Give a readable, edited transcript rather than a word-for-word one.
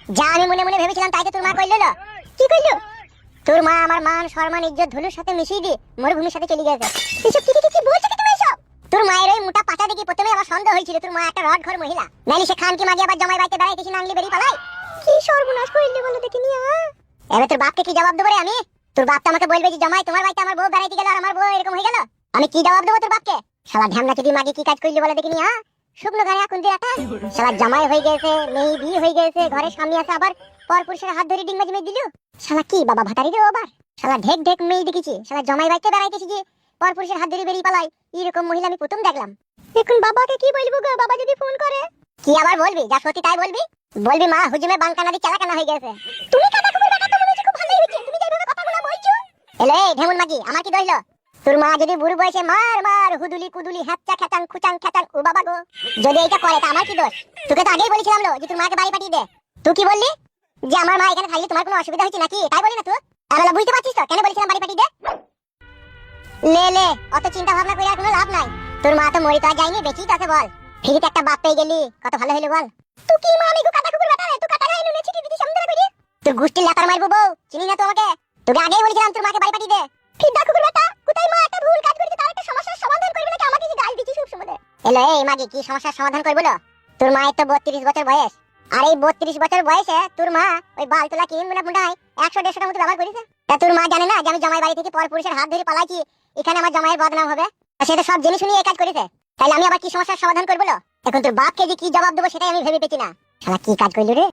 যা আমি মনে মনে ভেবেছিলাম তাই তো তোর মা কইলো। কি কইলো? তোর মা আমার মান সম্মান ইজ্জত ধুলুর সাথে মিশিয়ে দিয়ে মরুভূমির সাথে চলে গেছে। এসব কি বলছো কি তুমি এসব? তোর মায়ের ওই মোটা পাটা দেখি প্রথমে আমার সন্দেহ হয়েছিল তোর মা একটা রড ঘর মহিলা, নাইলে সে খান কি মাগি আবার জামাই বাড়িতে বেড়াইতেছি নাংলি বেরিয়ে পালাই। কি সর্বনাশ কইলি বলো দেখিনি। এবার তোর বাপকে কি জবাব দেবো রে আমি? তোর বাপ তো আমাকে বলবে যে জামাই তোমার বাড়িতে আমার বউ বেড়াইতে গেল আর আমার বউ এরকম হয়ে গেল, আমি কি জবাব দেবো তোর বাপকে? শালা ঢ্যামনা যদি মাগি কি কাজ করলি বলে দেখিনি। শুকনো গায়ে এখন দিয়ে রাখা শালা জামাই হয়ে গেছে, মেয়ে বিয়ে হয়ে গেছে, ঘরে স্বামী আছে, আবার পরপুরুষের হাত ধরে ডিঙ্গা জমে দিল। শালা কি বাবা ভাতারি রে আবার? শালা ঢেক ঢেক মেয়ে দেখেছি, শালা জামাই বাড়িতে বেড়াইতেছি যে পরপুরুষের হাত ধরে বেরিয়ে পালাই, এরকম মহিলা আমি প্রথম দেখলাম। এখন বাবাকে কি বলবো গো? বাবা যদি ফোন করে? কি আবার বলবি? যা সত্যি তাই বলবি। বলবি মা হুজুমে বাঙ্কানা দিয়ে চালাকানা হয়ে গেছে। তুমি কাটা কুকুর বেটা তো মনে হচ্ছে খুব ভালোই হয়েছে, তুমি যেভাবে কথাগুলো বলছো। এলে ঢেমুন মাগি আমার কি দইলো? তোর মা যদি বুড়ো বয়সে মার মার হুদুলি কুদুলি হ্যাপচা খেচাং খুচাং খেচাং ও বাবা গো যদি এটা করে তা আমার কি দোষ? তোকে তো আগেই বলেছিলাম লো যে তোর মাকে বাড়ি পাঠিয়ে দে। তুই কি বললি? যে আমার মা এখানে থাকলে তোমার কোনো অসুবিধা হচ্ছে নাকি, তাই বলি না তুই? তাহলে বুঝতে পারছিস তো কেন বলেছিলাম বাড়ি পাঠিয়ে দে? লে লে অত চিন্তা ভাবনা করে আর কোনো লাভ নাই। তোর মা তো মরি তো আর যায়নি, বেঁচেই তো আছে বল। ফিরিতে একটা বাপ পেয়ে গেলি, কত ভালো হইলো বল। তুই কি মা আমি গো কাটা কুকুর বেটা রে? তুই কাটা গায়ে নুনে ছিটি দিতে সামনে করি। তোর গুষ্টির লাতার মারবো বউ, চিনি না তো আমাকে? তোকে আগেই বলেছিলাম তোর মাকে বাড়ি পাঠিয়ে দে। ফিদা কুকুর বেটা কোথায় মা একটা ভুল কাজ করেছে তার একটা সমস্যার সমাধান করবে নাকি আমাকে কি গাল দিছিস সব সময়? এলো এই মাগি কি সমস্যার সমাধান করব বলো? তোর মায়ের তো 32 বছর বয়স, আর এই 32 বছর বয়সে তোর মা ওই বালতলা কিন মুনা মুন্ডাই 100-150 মতো ব্যবহার করেছে। তা তোর মা জানে না যে আমি জামাই বাড়ি থেকে পরপুরুষের হাত ধরে পালাইছি, এখানে আমার জামাইয়ের বদনাম হবে? সেটা সব জেনে শুনে এই কাজ করেছে, তাহলে আমি আবার কি সমস্যার সমাধান করব বলো? এখন তোর বাপকে যে কি জবাব দেবো সেটাই আমি ভেবে পেছি না। শালা কি কাজ করলি রে?